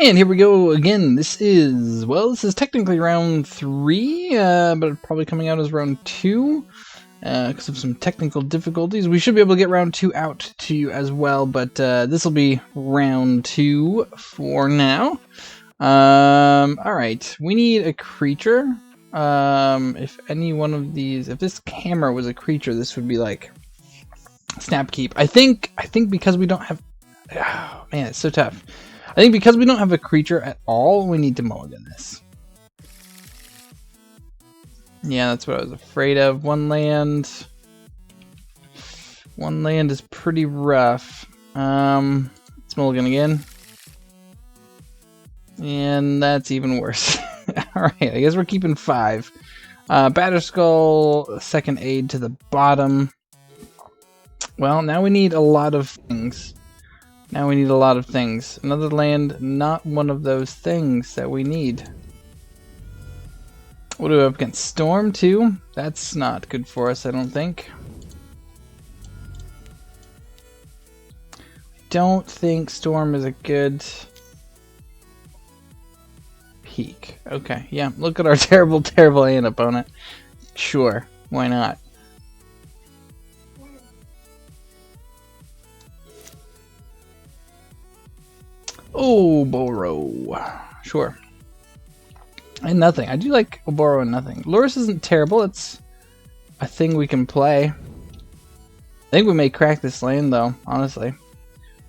And here we go again. This is technically round 3, but probably coming out as round 2 because of some technical difficulties. We should be able to get round 2 out to you as well, but this will be round 2 for now. Alright, we need a creature. If any one of these, if this camera was a creature, this would be like Snapkeep. I think because we don't have, oh man, it's so tough. I think because we don't have a creature at all, we need to mulligan this. Yeah, that's what I was afraid of. One land is pretty rough. Let's mulligan again. And that's even worse. Alright, I guess we're keeping 5. Batterskull, second aid to the bottom. Well, now we need a lot of things. Another land, not one of those things that we need. What do we have against? Storm, too? That's not good for us, I don't think. Don't think Storm is a good peak. Okay, yeah, look at our terrible hand opponent. Sure, why not? Oh, Boro. Sure. And nothing. I do like Boro and nothing. Lurrus isn't terrible. It's a thing we can play. I think we may crack this lane though, honestly.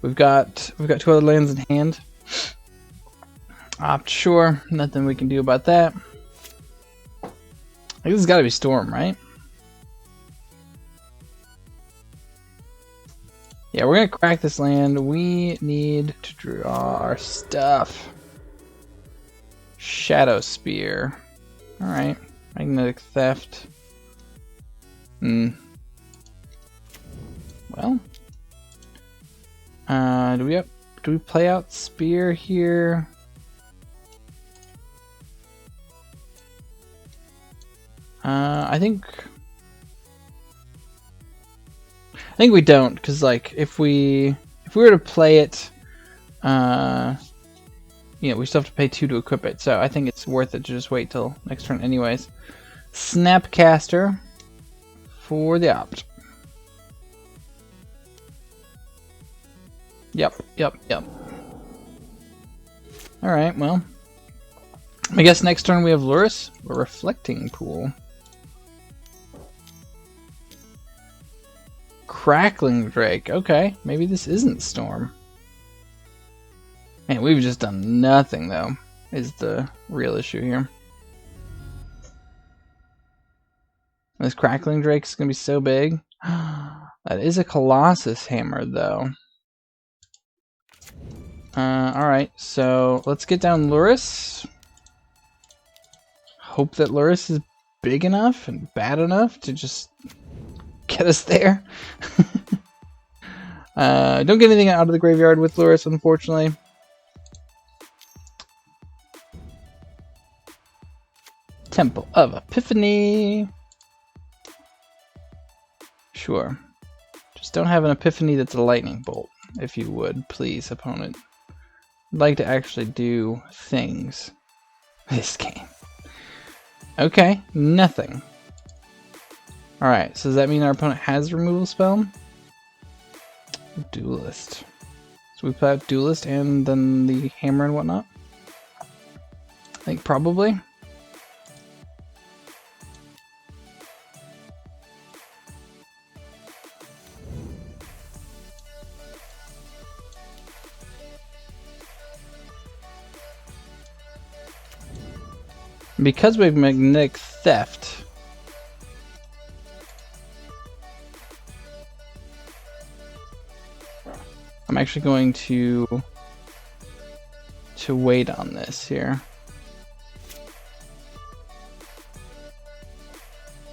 We've got 2 other lands in hand. Opt, sure. Nothing we can do about that. I think this has got to be Storm, right? Yeah, we're gonna crack this land. We need to draw our stuff. Shadow Spear. Alright. Magnetic Theft. Well. Do we play out Spear here? I think we don't, because like if we were to play it, you know, we still have to pay 2 to equip it. So I think it's worth it to just wait till next turn, anyways. Snapcaster for the opt. Yep. All right, well, I guess next turn we have Lurrus, a Reflecting Pool. Crackling Drake. Okay, maybe this isn't Storm. Man, we've just done nothing, though, is the real issue here. This Crackling Drake is going to be so big. That is a Colossus Hammer, though. Alright, so let's get down Lurrus. Hope that Lurrus is big enough and bad enough to just get us there. Don't get anything out of the graveyard with Lurrus, unfortunately. Temple of Epiphany. Sure. Just don't have an Epiphany that's a lightning bolt, if you would, please, opponent. I'd like to actually do things this game. Okay, nothing. Alright, so does that mean our opponent has a removal spell? Duelist. So we play out Duelist and then the hammer and whatnot? I think probably. Because we have Magnetic Theft, I'm actually going to wait on this here.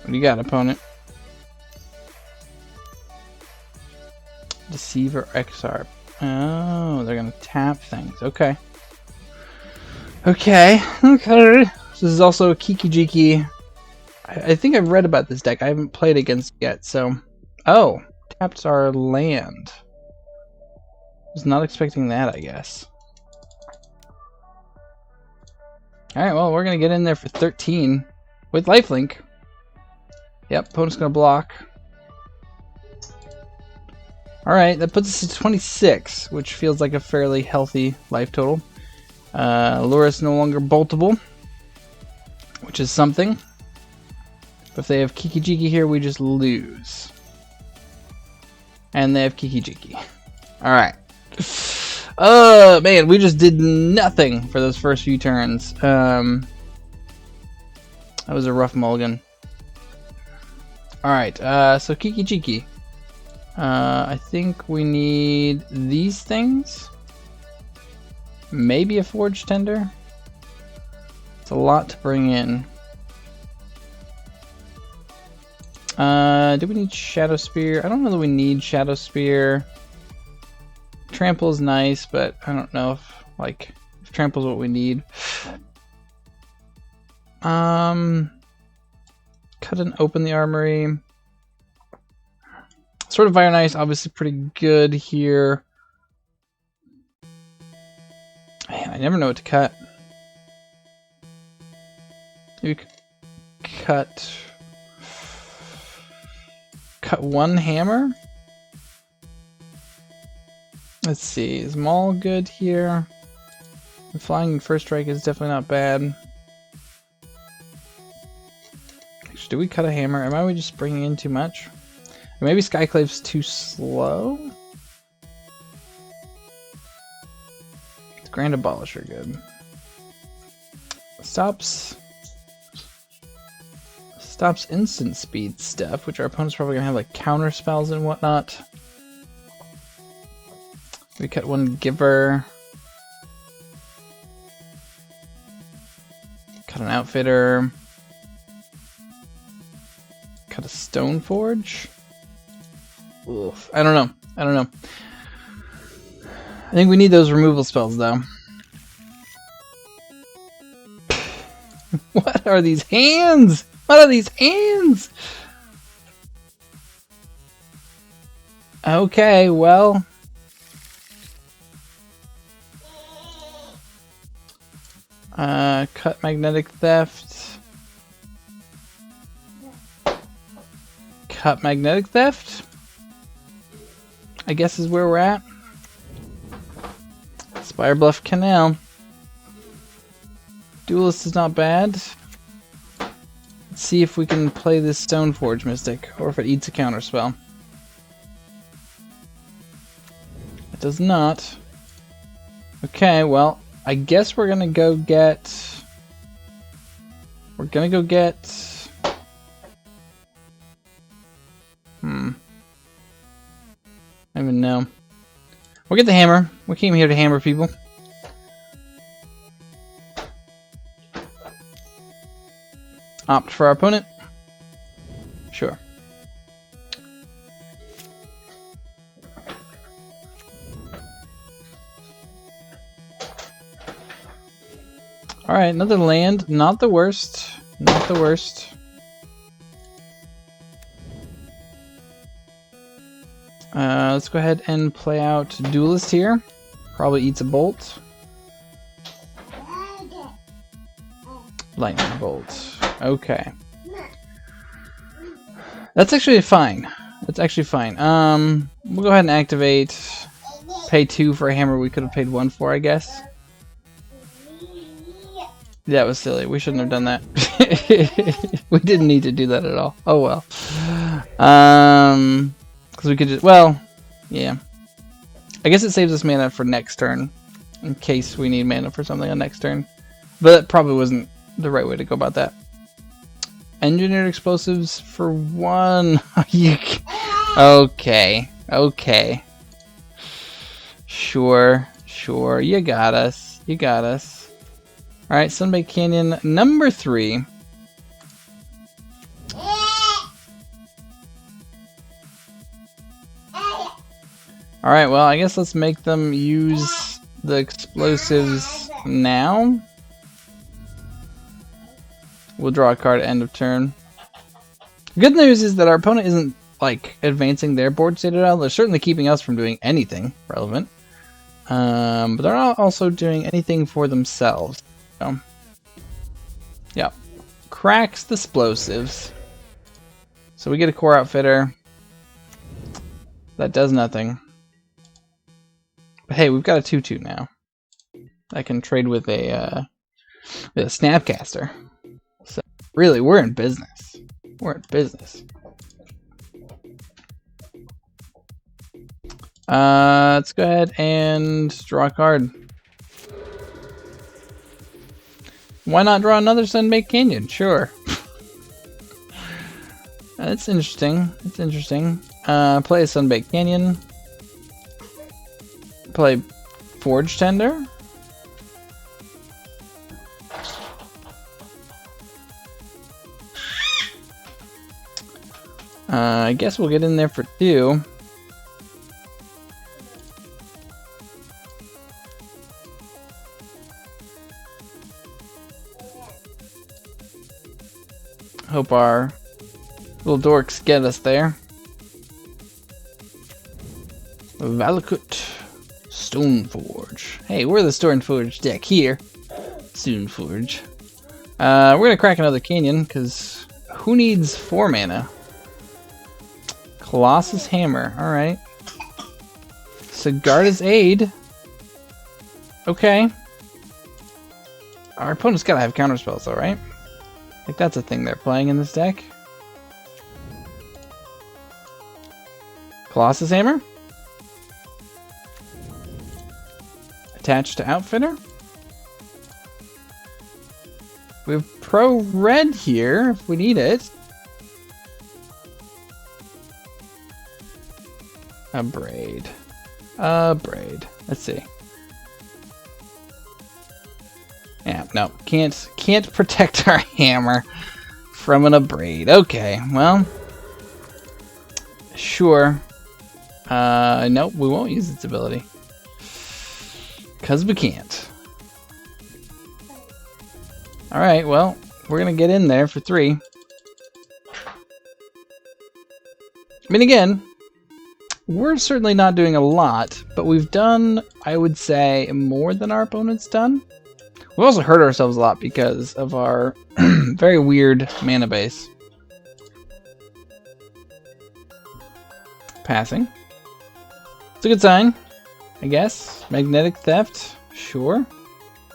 What do you got, opponent? Deceiver XR. Oh, they're gonna tap things. Okay. Okay. This is also a Kiki. I think I've read about this deck. I haven't played against it yet, so... Oh! Taps our land. Was not expecting that, I guess. Alright, well, we're going to get in there for 13 with lifelink. Yep, opponent's going to block. Alright, that puts us at 26, which feels like a fairly healthy life total. Lura's no longer boltable, which is something. But if they have Kiki here, we just lose. And they have Kiki. Alright. Oh, man, we just did nothing for those first few turns. That was a rough mulligan. Alright, so Kiki. I think we need these things. Maybe a Forge Tender. It's a lot to bring in. Do we need Shadow Spear? I don't know that we need Shadow Spear. Trample is nice, but I don't know if Trample is what we need. Cut and open the armory. Sword of Iron Ice, obviously pretty good here. Man, I never know what to cut. Maybe cut one hammer. Let's see, is Maul good here? Flying First Strike is definitely not bad. Actually, do we cut a hammer? Am I just bringing in too much? Or maybe Skyclave's too slow? It's Grand Abolisher good. Stops instant speed stuff, which our opponent's probably gonna have like counter spells and whatnot. We cut one Giver. Cut an Outfitter. Cut a Stone Forge. Oof. I don't know. I think we need those removal spells though. What are these hands? What are these hands? Okay, well. Cut Magnetic Theft. Cut Magnetic Theft, I guess is where we're at. Spire Bluff Canal. Duelist is not bad. Let's see if we can play this Stone Forge Mystic, or if it eats a counter spell. It does not. Okay, well, I guess we're gonna go get... I don't even know. We'll get the hammer. We came here to hammer people. Opt for our opponent? Sure. Alright, another land. Not the worst. Not the worst. Let's go ahead and play out Duelist here. Probably eats a bolt. Lightning Bolt. Okay. That's actually fine. That's actually fine. We'll go ahead and activate. Pay 2 for a hammer we could have paid 1 for, I guess. That was silly. We shouldn't have done that. We didn't need to do that at all. Oh well. Because we could just... Well, yeah. I guess it saves us mana for next turn. In case we need mana for something on next turn. But that probably wasn't the right way to go about that. Engineered explosives for 1. Okay. Okay. Sure. Sure. You got us. You got us. Alright, Sunbaked Canyon number 3. Alright, well, I guess let's make them use the explosives now. We'll draw a card at end of turn. Good news is that our opponent isn't, like, advancing their board state at all. They're certainly keeping us from doing anything relevant. But they're not also doing anything for themselves. So, Yep. Cracks the explosives. So we get a core outfitter. That does nothing. But hey, we've got a 2/2 now. I can trade with a Snapcaster. So really, we're in business. We're in business. Let's go ahead and draw a card. Why not draw another Sunbaked Canyon? Sure. That's interesting. That's interesting. Play a Sunbaked Canyon. Play Forge Tender. I guess we'll get in there for 2. Hope our little dorks get us there. Valakut Stoneforge. Hey, we're the Stoneforge deck here. Stoneforge. We're gonna crack another canyon, because who needs 4 mana? Colossus Hammer. Alright. Sigarda's Aid. Okay. Our opponent's gotta have counterspells though, right? Like that's a thing they're playing in this deck. Colossus Hammer. Attached to Outfitter. We have Pro Red here if we need it. A Braid. A Braid. Let's see. Yeah, no, can't protect our hammer from an Abrade. Okay, well, sure. Nope, we won't use its ability. 'Cause we can't. Alright, well, we're gonna get in there for 3. I mean, again, we're certainly not doing a lot, but we've done, I would say, more than our opponent's done. We've also hurt ourselves a lot because of our very weird mana base. Passing. It's a good sign, I guess. Magnetic Theft, sure.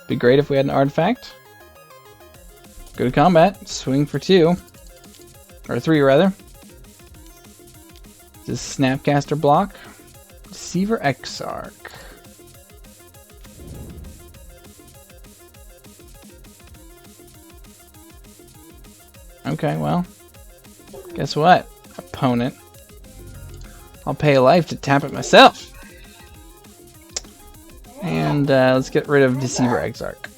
Be great if we had an artifact. Go to combat, swing for 2. Or 3 rather. Does Snapcaster block? Deceiver Exarch. Okay, well, guess what, opponent? I'll pay a life to tap it myself. And let's get rid of Deceiver Exarch.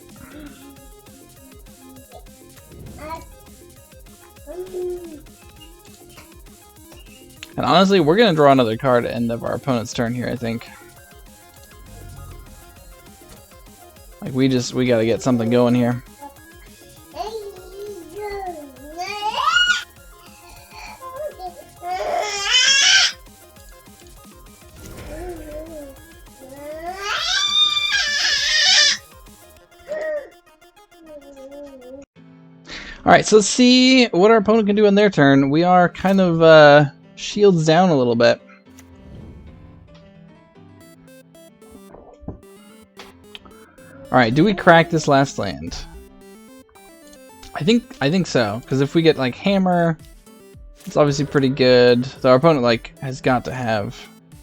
And honestly, we're gonna draw another card at the end of our opponent's turn here, I think. Like we gotta get something going here. Alright, so let's see what our opponent can do on their turn. We are kind of shields down a little bit. Alright, do we crack this last land? I think so, because if we get like Hammer, it's obviously pretty good. So our opponent like has got to have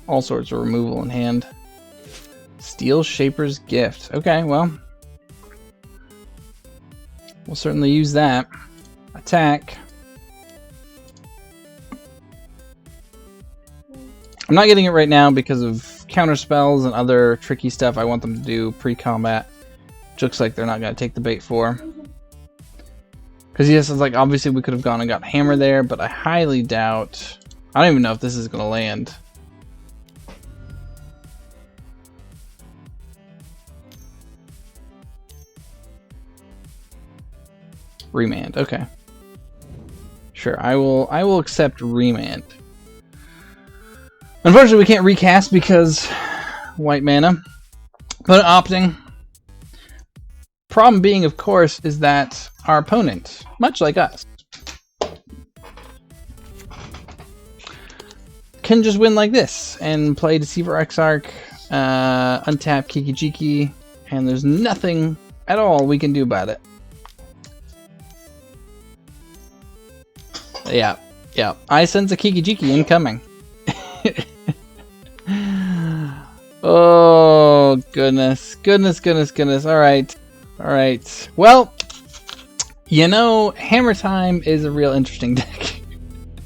all sorts of removal in hand. Steel Shaper's Gift. Okay, well, we'll certainly use that. Attack. I'm not getting it right now because of counter spells and other tricky stuff I want them to do pre-combat. Which looks like they're not going to take the bait for. Because yes, it's like obviously we could have gone and got Hammer there, but I highly doubt. I don't even know if this is going to land. Remand. Okay. Sure, I will accept Remand. Unfortunately, we can't recast because white mana. But opting. problem being, of course, is that our opponent, much like us, can just win like this and play Deceiver Exarch, untap Kiki, and there's nothing at all we can do about it. Yeah. I sense a Kiki incoming. Oh, goodness. Alright. Well, you know, Hammertime is a real interesting deck.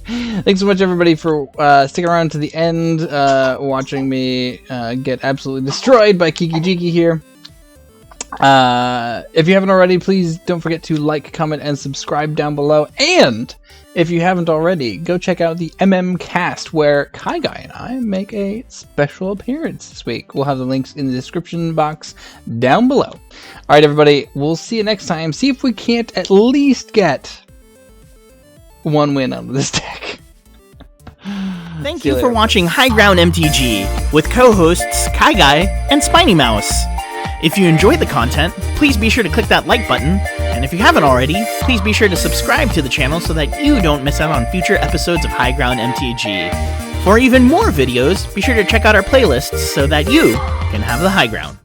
Thanks so much, everybody, for sticking around to the end, watching me get absolutely destroyed by Kiki here. If you haven't already, please don't forget to like, comment, and subscribe down below. And if you haven't already, go check out the Cast, where Kai Guy and I make a special appearance this week. We'll have the links in the description box down below. Alright, everybody, we'll see you next time. See if we can't at least get one win out of this deck. Thank you for watching High Ground MTG with co-hosts Kai Guy and Spiny Mouse. If you enjoyed the content, please be sure to click that like button, and if you haven't already, please be sure to subscribe to the channel so that you don't miss out on future episodes of High Ground MTG. For even more videos, be sure to check out our playlists so that you can have the high ground.